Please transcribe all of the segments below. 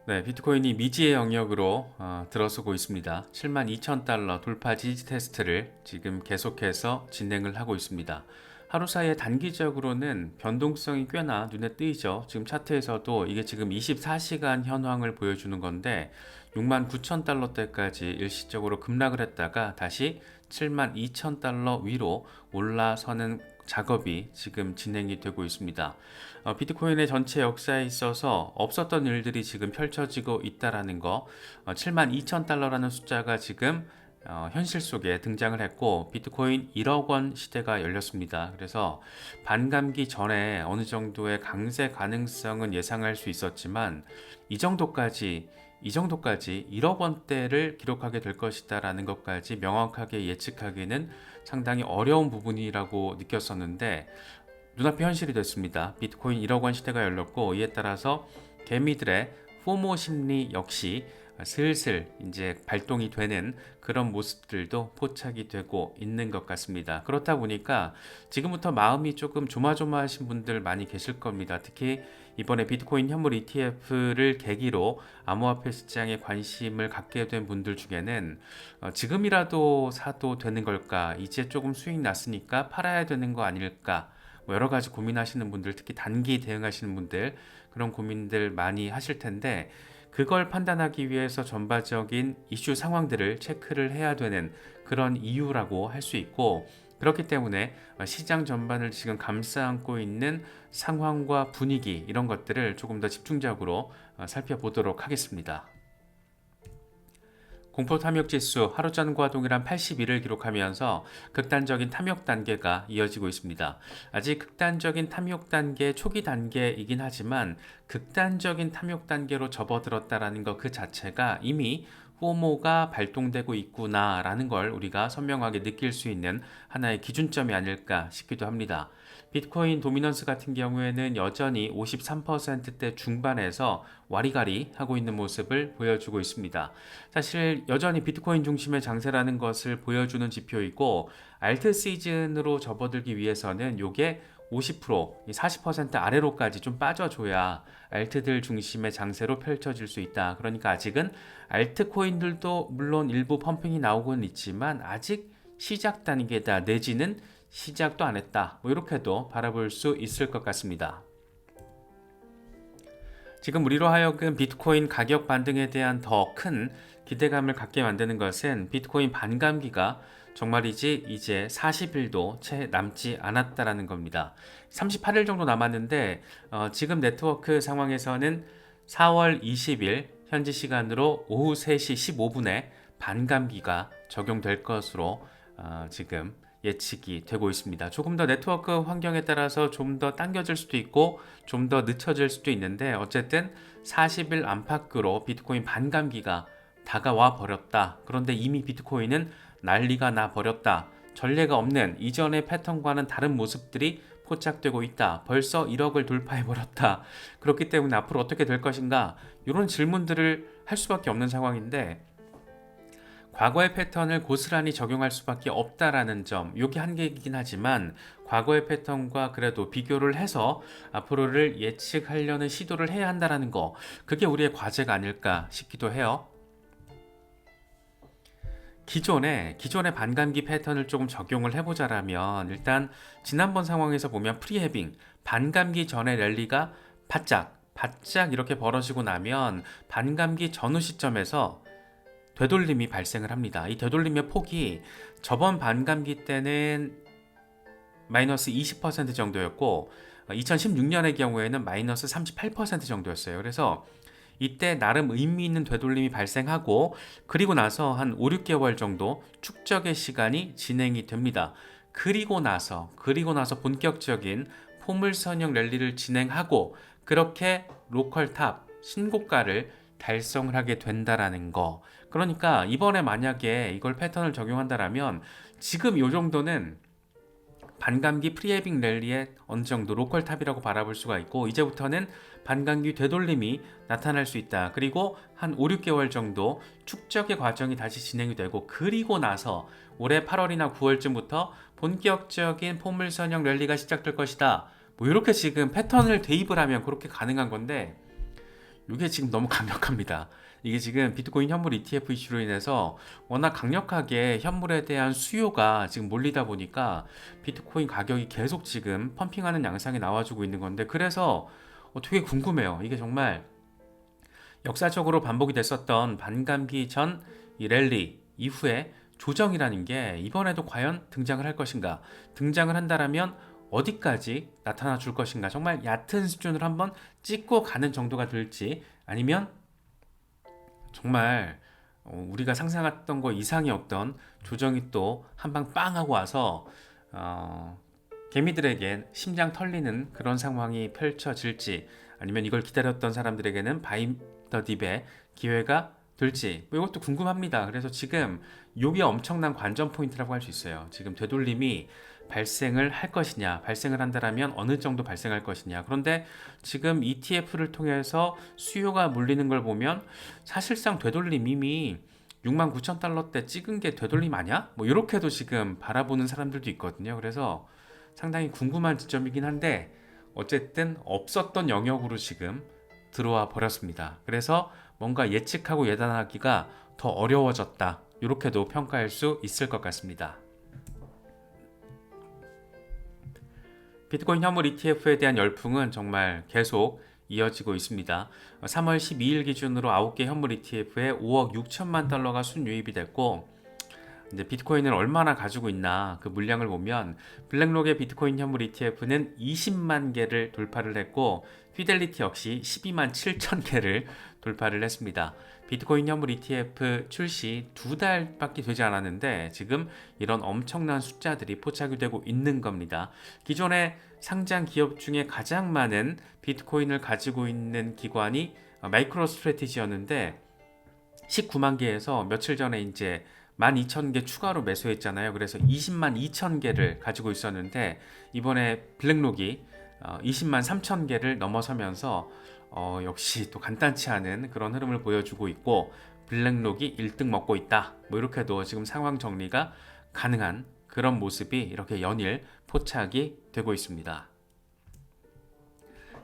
네, 비트코인이 미지의 영역으로 들어서고 있습니다. 72,000달러 돌파 지지 테스트를 지금 계속해서 진행을 하고 있습니다. 하루 사이에 단기적으로는 변동성이 꽤나 눈에 띄죠. 지금 차트에서도 이게 지금 24시간 현황을 보여주는 건데 69,000달러대까지 일시적으로 급락을 했다가 다시 72,000달러 위로 올라서는 작업이 지금 진행이 되고 있습니다. 비트코인의 전체 역사에 있어서 없었던 일들이 지금 펼쳐지고 있다라는 거, 72,000달러라는 숫자가 지금 현실 속에 등장을 했고 비트코인 1억 원 시대가 열렸습니다. 그래서 반감기 전에 어느 정도의 강세 가능성은 예상할 수 있었지만 이 정도까지 1억 원대를 기록하게 될 것이다라는 것까지 명확하게 예측하기는 상당히 어려운 부분이라고 느꼈었는데 눈앞에 현실이 됐습니다. 비트코인 1억 원 시대가 열렸고 이에 따라서 개미들의 포모 심리 역시 슬슬 이제 발동이 되는 그런 모습들도 포착이 되고 있는 것 같습니다. 그렇다 보니까 지금부터 마음이 조금 조마조마하신 분들 많이 계실 겁니다. 특히 이번에 비트코인 현물 ETF를 계기로 암호화폐 시장에 관심을 갖게 된 분들 중에는 지금이라도 사도 되는 걸까? 이제 조금 수익 났으니까 팔아야 되는 거 아닐까? 뭐 여러 가지 고민하시는 분들, 특히 단기 대응하시는 분들 그런 고민들 많이 하실 텐데 그걸 판단하기 위해서 전반적인 이슈 상황들을 체크를 해야 되는 그런 이유라고 할 수 있고 그렇기 때문에 시장 전반을 지금 감싸 안고 있는 상황과 분위기 이런 것들을 조금 더 집중적으로 살펴보도록 하겠습니다. 공포 탐욕 지수 하루 전과 동일한 81을 기록하면서 극단적인 탐욕 단계가 이어지고 있습니다. 아직 극단적인 탐욕 단계 초기 단계이긴 하지만 극단적인 탐욕 단계로 접어들었다라는 것 그 자체가 이미 포모가 발동되고 있구나라는 걸 우리가 선명하게 느낄 수 있는 하나의 기준점이 아닐까 싶기도 합니다. 비트코인 도미넌스 같은 경우에는 여전히 53%대 중반에서 와리가리 하고 있는 모습을 보여주고 있습니다. 사실 여전히 비트코인 중심의 장세라는 것을 보여주는 지표이고 알트 시즌으로 접어들기 위해서는 요게 50%, 40% 아래로까지 좀 빠져줘야 알트들 중심의 장세로 펼쳐질 수 있다. 그러니까 아직은 알트코인들도 물론 일부 펌핑이 나오고는 있지만 아직 시작 단계다 내지는 시작도 안 했다. 뭐 이렇게도 바라볼 수 있을 것 같습니다. 지금 우리로 하여금 비트코인 가격 반등에 대한 더 큰 기대감을 갖게 만드는 것은 비트코인 반감기가 정말이지 이제 40일도 채 남지 않았다라는 겁니다. 38일 정도 남았는데 지금 네트워크 상황에서는 4월 20일 현지 시간으로 오후 3시 15분에 반감기가 적용될 것으로 지금 예측이 되고 있습니다. 조금 더 네트워크 환경에 따라서 좀 더 당겨질 수도 있고 좀 더 늦춰질 수도 있는데 어쨌든 40일 안팎으로 비트코인 반감기가 다가와 버렸다. 그런데 이미 비트코인은 난리가 나 버렸다. 전례가 없는 이전의 패턴과는 다른 모습들이 포착되고 있다. 벌써 1억을 돌파해 버렸다. 그렇기 때문에 앞으로 어떻게 될 것인가? 이런 질문들을 할 수밖에 없는 상황인데 과거의 패턴을 고스란히 적용할 수밖에 없다라는 점, 이게 한계이긴 하지만 과거의 패턴과 그래도 비교를 해서 앞으로를 예측하려는 시도를 해야 한다라는 거, 그게 우리의 과제가 아닐까 싶기도 해요. 기존의 반감기 패턴을 조금 적용을 해보자라면 일단 지난번 상황에서 보면 프리헤빙 반감기 전의 랠리가 바짝 이렇게 벌어지고 나면 반감기 전후 시점에서 되돌림이 발생을 합니다. 이 되돌림의 폭이 저번 반감기 때는 마이너스 20% 정도였고 2016년의 경우에는 마이너스 38% 정도였어요. 그래서 이때 나름 의미 있는 되돌림이 발생하고 그리고 나서 한 5, 6개월 정도 축적의 시간이 진행이 됩니다. 그리고 나서 본격적인 포물선형 랠리를 진행하고 그렇게 로컬 탑 신고가를 달성을 하게 된다라는 거. 그러니까 이번에 만약에 이걸 패턴을 적용한다라면 지금 이 정도는 반감기 프리헤빙 랠리의 어느 정도 로컬 탑이라고 바라볼 수가 있고 이제부터는 반감기 되돌림이 나타날 수 있다. 그리고 한 5, 6개월 정도 축적의 과정이 다시 진행이 되고 그리고 나서 올해 8월이나 9월쯤부터 본격적인 포물선형 랠리가 시작될 것이다. 뭐 이렇게 지금 패턴을 대입을 하면 그렇게 가능한 건데 이게 지금 너무 강력합니다. 이게 지금 비트코인 현물 ETF 이슈로 인해서 워낙 강력하게 현물에 대한 수요가 지금 몰리다 보니까 비트코인 가격이 계속 지금 펌핑하는 양상이 나와주고 있는 건데, 그래서 되게 궁금해요. 이게 정말 역사적으로 반복이 됐었던 반감기 전 이 랠리 이후에 조정이라는 게 이번에도 과연 등장을 할 것인가, 등장을 한다라면 어디까지 나타나 줄 것인가, 정말 얕은 수준을 한번 찍고 가는 정도가 될지, 아니면 정말 우리가 상상했던 거 이상의 어떤 조정이 또 한 방 빵 하고 와서 개미들에겐 심장 털리는 그런 상황이 펼쳐질지, 아니면 이걸 기다렸던 사람들에게는 바이 더 딥의 기회가 될지, 뭐 이것도 궁금합니다. 그래서 지금 이게 엄청난 관전 포인트라고 할 수 있어요. 지금 되돌림이 발생을 할 것이냐, 발생을 한다면 어느 정도 발생할 것이냐. 그런데 지금 ETF를 통해서 수요가 몰리는 걸 보면 사실상 되돌림 이미 69,000달러대 찍은 게 되돌림 아니야? 뭐 이렇게도 지금 바라보는 사람들도 있거든요. 그래서 상당히 궁금한 지점이긴 한데, 어쨌든 없었던 영역으로 지금 들어와 버렸습니다. 그래서 뭔가 예측하고 예단하기가 더 어려워졌다, 이렇게도 평가할 수 있을 것 같습니다. 비트코인 현물 ETF에 대한 열풍은 정말 계속 이어지고 있습니다. 3월 12일 기준으로 9개 현물 ETF에 5억 6천만 달러가 순유입이 됐고, 이제 비트코인을 얼마나 가지고 있나 그 물량을 보면 블랙록의 비트코인 현물 ETF는 20만 개를 돌파를 했고, 피델리티 역시 12만 7천 개를 돌파를 했습니다. 비트코인 현물 ETF 출시 2달밖에 되지 않았는데 지금 이런 엄청난 숫자들이 포착이 되고 있는 겁니다. 기존의 상장 기업 중에 가장 많은 비트코인을 가지고 있는 기관이 마이크로 스트래티지였는데 19만 개에서 며칠 전에 이제 12,000개 추가로 매수했잖아요. 그래서 20만 2천 개를 가지고 있었는데 이번에 블랙록이 20만 3천 개를 넘어서면서 역시 또 간단치 않은 그런 흐름을 보여주고 있고, 블랙록이 1등 먹고 있다, 뭐 이렇게도 지금 상황 정리가 가능한 그런 모습이 이렇게 연일 포착이 되고 있습니다.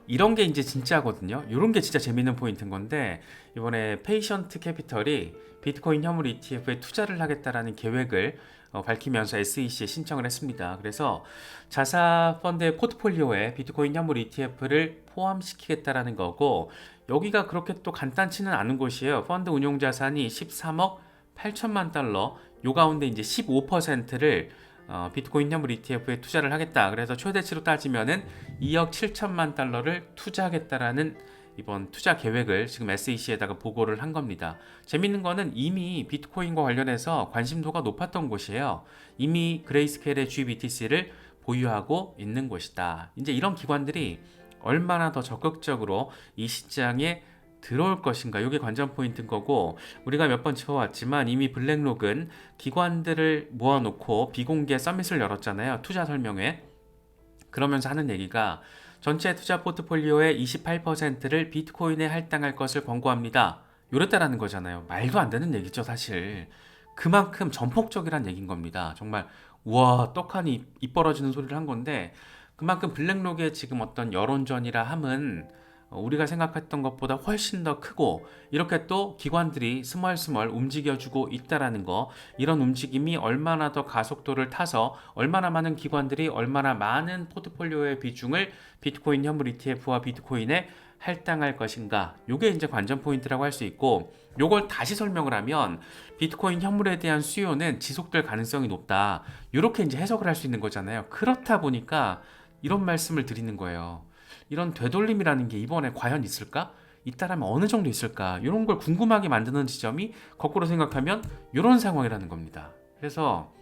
이런 게 이제 진짜거든요. 이런 게 진짜 재밌는 포인트인 건데, 이번에 페이션트 캐피털이 비트코인 현물 ETF에 투자를 하겠다라는 계획을 밝히면서 SEC에 신청을 했습니다. 그래서 자사 펀드의 포트폴리오에 비트코인 현물 ETF를 포함시키겠다라는 거고, 여기가 그렇게 또 간단치는 않은 곳이에요. 펀드 운용 자산이 13억 8천만 달러, 요 가운데 이제 15%를 비트코인 현물 ETF에 투자를 하겠다. 그래서 최대치로 따지면은 2억 7천만 달러를 투자하겠다라는 이번 투자 계획을 지금 SEC에다가 보고를 한 겁니다. 재밌는 거는 이미 비트코인과 관련해서 관심도가 높았던 곳이에요. 이미 그레이스케일의 GBTC를 보유하고 있는 곳이다. 이제 이런 기관들이 얼마나 더 적극적으로 이 시장에 들어올 것인가, 이게 관전 포인트인 거고, 우리가 몇 번 짚어왔지만 이미 블랙록은 기관들을 모아놓고 비공개 서밋을 열었잖아요. 투자 설명회. 그러면서 하는 얘기가 전체 투자 포트폴리오의 28%를 비트코인에 할당할 것을 권고합니다, 요랬다라는 거잖아요. 말도 안 되는 얘기죠, 사실. 그만큼 전폭적이란 얘기인 겁니다. 정말 우와, 떡하니 입 벌어지는 소리를 한 건데, 그만큼 블랙록의 지금 어떤 여론전이라 함은 우리가 생각했던 것보다 훨씬 더 크고, 이렇게 또 기관들이 스멀스멀 움직여주고 있다라는 거, 이런 움직임이 얼마나 더 가속도를 타서 얼마나 많은 기관들이 얼마나 많은 포트폴리오의 비중을 비트코인 현물 ETF와 비트코인에 할당할 것인가, 요게 이제 관전 포인트라고 할 수 있고, 요걸 다시 설명을 하면 비트코인 현물에 대한 수요는 지속될 가능성이 높다, 이렇게 이제 해석을 할 수 있는 거잖아요. 그렇다 보니까 이런 말씀을 드리는 거예요. 이런 되돌림이라는 게 이번에 과연 있을까? 있다라면 어느 정도 있을까? 이런 걸 궁금하게 만드는 지점이 거꾸로 생각하면 이런 상황이라는 겁니다. 그래서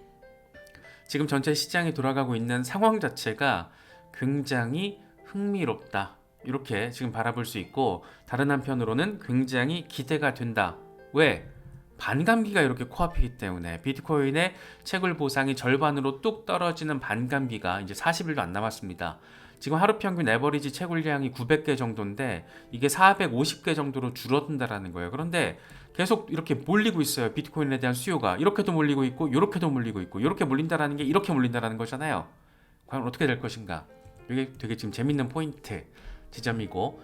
지금 전체 시장이 돌아가고 있는 상황 자체가 굉장히 흥미롭다, 이렇게 지금 바라볼 수 있고, 다른 한편으로는 굉장히 기대가 된다. 왜? 반감기가 이렇게 코앞이기 때문에. 비트코인의 채굴 보상이 절반으로 뚝 떨어지는 반감기가 이제 40일도 안 남았습니다. 지금 하루 평균 에버리지 채굴량이 900개 정도인데 이게 450개 정도로 줄어든다라는 거예요. 그런데 계속 이렇게 몰리고 있어요. 비트코인에 대한 수요가 이렇게도 몰리고 있고, 이렇게도 몰리고 있고, 이렇게 몰린다라는 게 이렇게 몰린다라는 거잖아요. 과연 어떻게 될 것인가? 이게 되게 지금 재밌는 포인트 지점이고,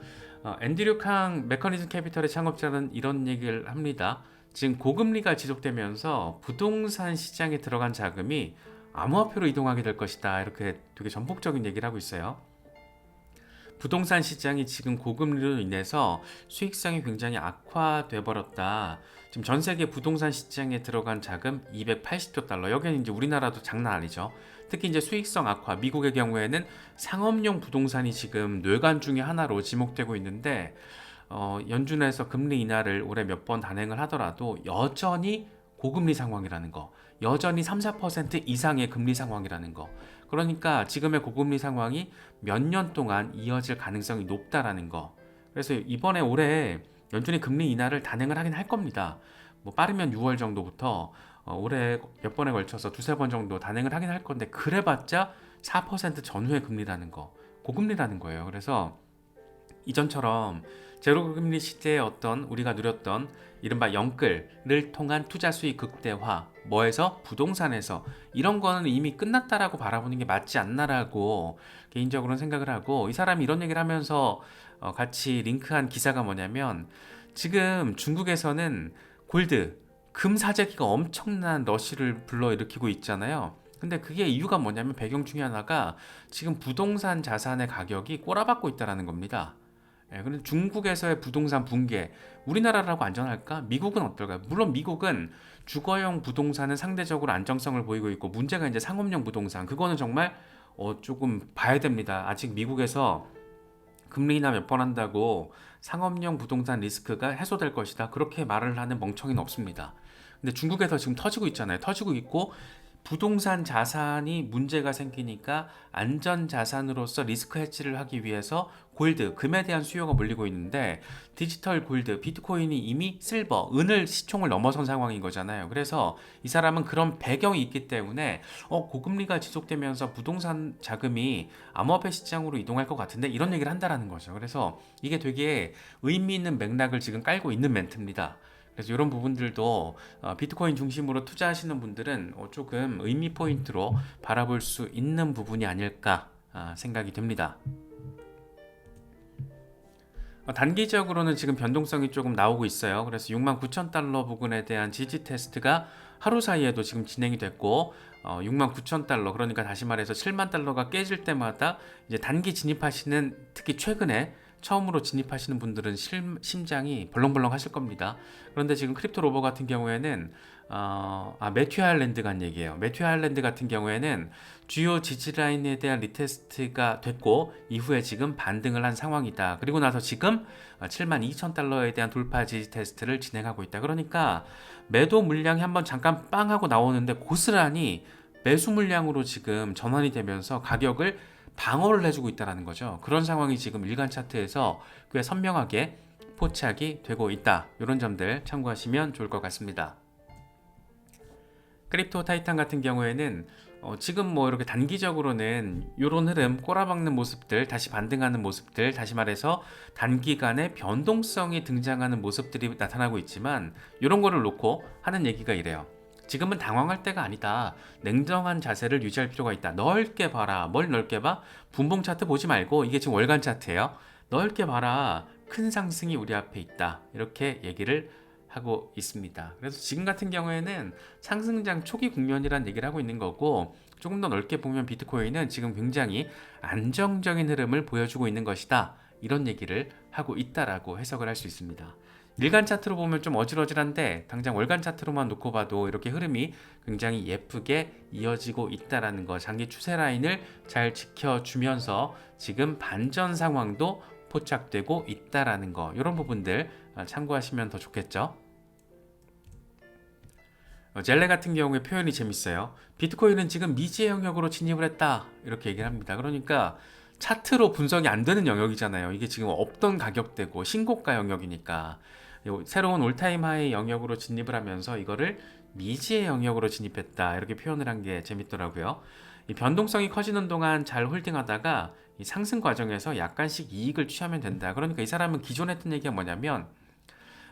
앤드류 캉 메커니즘 캐피털의 창업자는 이런 얘기를 합니다. 지금 고금리가 지속되면서 부동산 시장에 들어간 자금이 암호화폐로 이동하게 될 것이다. 이렇게 되게 전폭적인 얘기를 하고 있어요. 부동산 시장이 지금 고금리로 인해서 수익성이 굉장히 악화돼 버렸다. 지금 전 세계 부동산 시장에 들어간 자금 280조 달러. 여기는 이제 우리나라도 장난 아니죠. 특히 이제 수익성 악화, 미국의 경우에는 상업용 부동산이 지금 뇌관 중에 하나로 지목되고 있는데 연준에서 금리 인하를 올해 몇 번 단행을 하더라도 여전히 고금리 상황이라는 거, 여전히 3, 4% 이상의 금리 상황이라는 거. 그러니까 지금의 고금리 상황이 몇 년 동안 이어질 가능성이 높다라는 거. 그래서 이번에 올해 연준이 금리 인하를 단행을 하긴 할 겁니다. 뭐 빠르면 6월 정도부터 올해 몇 번에 걸쳐서 두세 번 정도 단행을 하긴 할 건데 그래봤자 4% 전후의 금리라는 거, 고금리라는 거예요. 그래서 이전처럼 제로금리 시대에 어떤 우리가 누렸던 이른바 영끌을 통한 투자 수익 극대화, 뭐에서 부동산에서 이런 거는 이미 끝났다라고 바라보는 게 맞지 않나라고 개인적으로는 생각을 하고, 이 사람이 이런 얘기를 하면서 같이 링크한 기사가 뭐냐면, 지금 중국에서는 골드, 금 사재기가 엄청난 러시를 불러일으키고 있잖아요. 근데 그게 이유가 뭐냐면 배경 중에 하나가 지금 부동산 자산의 가격이 꼬라박고 있다는 겁니다. 예, 그런데 중국에서의 부동산 붕괴, 우리나라라고 안전할까? 미국은 어떨까요? 물론 미국은 주거용 부동산은 상대적으로 안정성을 보이고 있고, 문제가 이제 상업용 부동산, 그거는 정말 조금 봐야 됩니다. 아직 미국에서 금리 인하 몇 번 한다고 상업용 부동산 리스크가 해소될 것이다, 그렇게 말을 하는 멍청이는 없습니다. 근데 중국에서 지금 터지고 있잖아요. 터지고 있고, 부동산 자산이 문제가 생기니까 안전 자산으로서 리스크 해지를 하기 위해서 골드, 금에 대한 수요가 몰리고 있는데, 디지털 골드, 비트코인이 이미 실버, 은을 시총을 넘어선 상황인 거잖아요. 그래서 이 사람은 그런 배경이 있기 때문에 고금리가 지속되면서 부동산 자금이 암호화폐 시장으로 이동할 것 같은데, 이런 얘기를 한다라는 거죠. 그래서 이게 되게 의미 있는 맥락을 지금 깔고 있는 멘트입니다. 그래서 이런 부분들도 비트코인 중심으로 투자하시는 분들은 조금 의미 포인트로 바라볼 수 있는 부분이 아닐까 생각이 듭니다. 단기적으로는 지금 변동성이 조금 나오고 있어요. 그래서 69,000달러 부근에 대한 지지 테스트가 하루 사이에도 지금 진행이 됐고, 69,000달러, 그러니까 다시 말해서 7만 달러가 깨질 때마다 이제 단기 진입하시는, 특히 최근에 처음으로 진입하시는 분들은 심장이 벌렁벌렁 하실 겁니다. 그런데 지금 크립토 로버 같은 경우에는 매튜 아일랜드가 한 얘기예요. 매튜 아일랜드 같은 경우에는 주요 지지 라인에 대한 리테스트가 됐고, 이후에 지금 반등을 한 상황이다. 그리고 나서 지금 72,000달러에 대한 돌파 지지 테스트를 진행하고 있다. 그러니까 매도 물량이 한번 잠깐 빵 하고 나오는데 고스란히 매수 물량으로 지금 전환이 되면서 가격을 방어를 해주고 있다는 거죠. 그런 상황이 지금 일간 차트에서 꽤 선명하게 포착이 되고 있다. 이런 점들 참고하시면 좋을 것 같습니다. 크립토 타이탄 같은 경우에는 지금 뭐 이렇게 단기적으로는 이런 흐름, 꼬라박는 모습들, 다시 반등하는 모습들, 다시 말해서 단기간에 변동성이 등장하는 모습들이 나타나고 있지만, 이런 거를 놓고 하는 얘기가 이래요. 지금은 당황할 때가 아니다. 냉정한 자세를 유지할 필요가 있다. 넓게 봐라. 뭘 넓게 봐? 분봉 차트 보지 말고, 이게 지금 월간 차트예요. 넓게 봐라. 큰 상승이 우리 앞에 있다. 이렇게 얘기를 하고 있습니다. 그래서 지금 같은 경우에는 상승장 초기 국면이라는 얘기를 하고 있는 거고, 조금 더 넓게 보면 비트코인은 지금 굉장히 안정적인 흐름을 보여주고 있는 것이다. 이런 얘기를 하고 있다라고 해석을 할 수 있습니다. 일간 차트로 보면 좀 어질어질한데, 당장 월간 차트로만 놓고 봐도 이렇게 흐름이 굉장히 예쁘게 이어지고 있다라는 거, 장기 추세 라인을 잘 지켜주면서 지금 반전 상황도 포착되고 있다라는 거, 이런 부분들 참고하시면 더 좋겠죠. 젤레 같은 경우에 표현이 재밌어요. 비트코인은 지금 미지의 영역으로 진입을 했다, 이렇게 얘기를 합니다. 그러니까 차트로 분석이 안 되는 영역이잖아요. 이게 지금 없던 가격대고 신고가 영역이니까 새로운 올타임 하이 영역으로 진입을 하면서 이거를 미지의 영역으로 진입했다, 이렇게 표현을 한 게 재밌더라고요. 이 변동성이 커지는 동안 잘 홀딩하다가 이 상승 과정에서 약간씩 이익을 취하면 된다. 그러니까 이 사람은 기존에 했던 얘기가 뭐냐면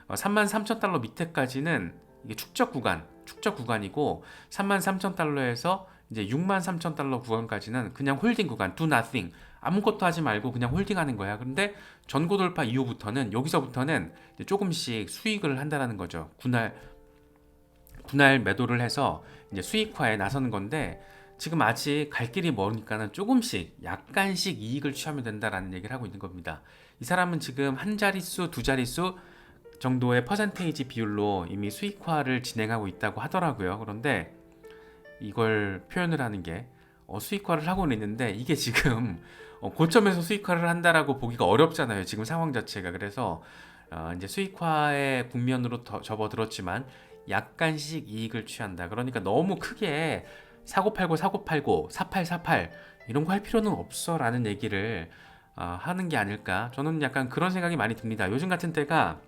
33,000달러 밑에까지는 이게 축적 구간이고, 33,000달러에서 이제 63,000달러 구간까지는 그냥 홀딩 구간, do nothing, 아무것도 하지 말고 그냥 홀딩하는 거야. 그런데 전고 돌파 이후부터는 여기서부터는 이제 조금씩 수익을 한다라는 거죠. 분할 매도를 해서 이제 수익화에 나서는 건데 지금 아직 갈 길이 머니까는 조금씩 약간씩 이익을 취하면 된다라는 얘기를 하고 있는 겁니다. 이 사람은 지금 한 자릿수, 두 자릿수 정도의 퍼센테이지 비율로 이미 수익화를 진행하고 있다고 하더라고요. 그런데 이걸 표현을 하는 게 수익화를 하고는 있는데 이게 지금 고점에서 수익화를 한다라고 보기가 어렵잖아요. 지금 상황 자체가. 그래서 이제 수익화의 국면으로 접어들었지만 약간씩 이익을 취한다. 그러니까 너무 크게 사고팔고 사고팔고 사팔사팔 이런 거 할 필요는 없어라는 얘기를 하는 게 아닐까. 저는 약간 그런 생각이 많이 듭니다. 요즘 같은 때가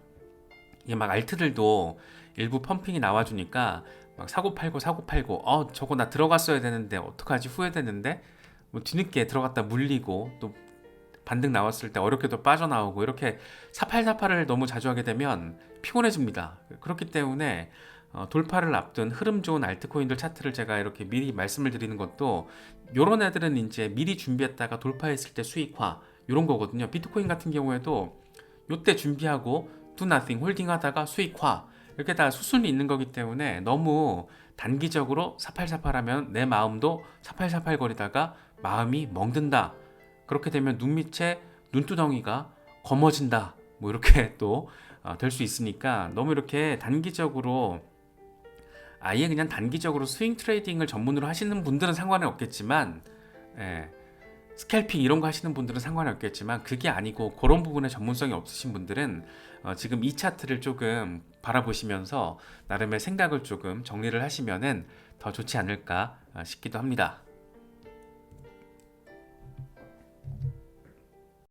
이게 막 알트들도 일부 펌핑이 나와주니까 막 사고팔고 사고팔고 저거 나 들어갔어야 되는데 어떡하지 후회되는데 뭐 뒤늦게 들어갔다 물리고 또 반등 나왔을 때 어렵게도 빠져나오고 이렇게 사팔사팔을 너무 자주 하게 되면 피곤해집니다. 그렇기 때문에 돌파를 앞둔 흐름 좋은 알트코인들 차트를 제가 이렇게 미리 말씀을 드리는 것도 요런 애들은 이제 미리 준비했다가 돌파했을 때 수익화 요런 거거든요. 비트코인 같은 경우에도 요때 준비하고 do nothing 홀딩하다가 수익화 이렇게 다 수순이 있는 거기 때문에 너무 단기적으로 사팔사팔하면 내 마음도 사팔사팔 거리다가 마음이 멍든다. 그렇게 되면 눈 밑에 눈두덩이가 검어진다. 뭐 이렇게 또 될 수 있으니까 너무 이렇게 단기적으로 아예 그냥 단기적으로 스윙 트레이딩을 전문으로 하시는 분들은 상관은 없겠지만 예, 스캘핑 이런 거 하시는 분들은 상관이 없겠지만 그게 아니고 그런 부분에 전문성이 없으신 분들은 지금 이 차트를 조금 바라보시면서 나름의 생각을 조금 정리를 하시면은 더 좋지 않을까 싶기도 합니다.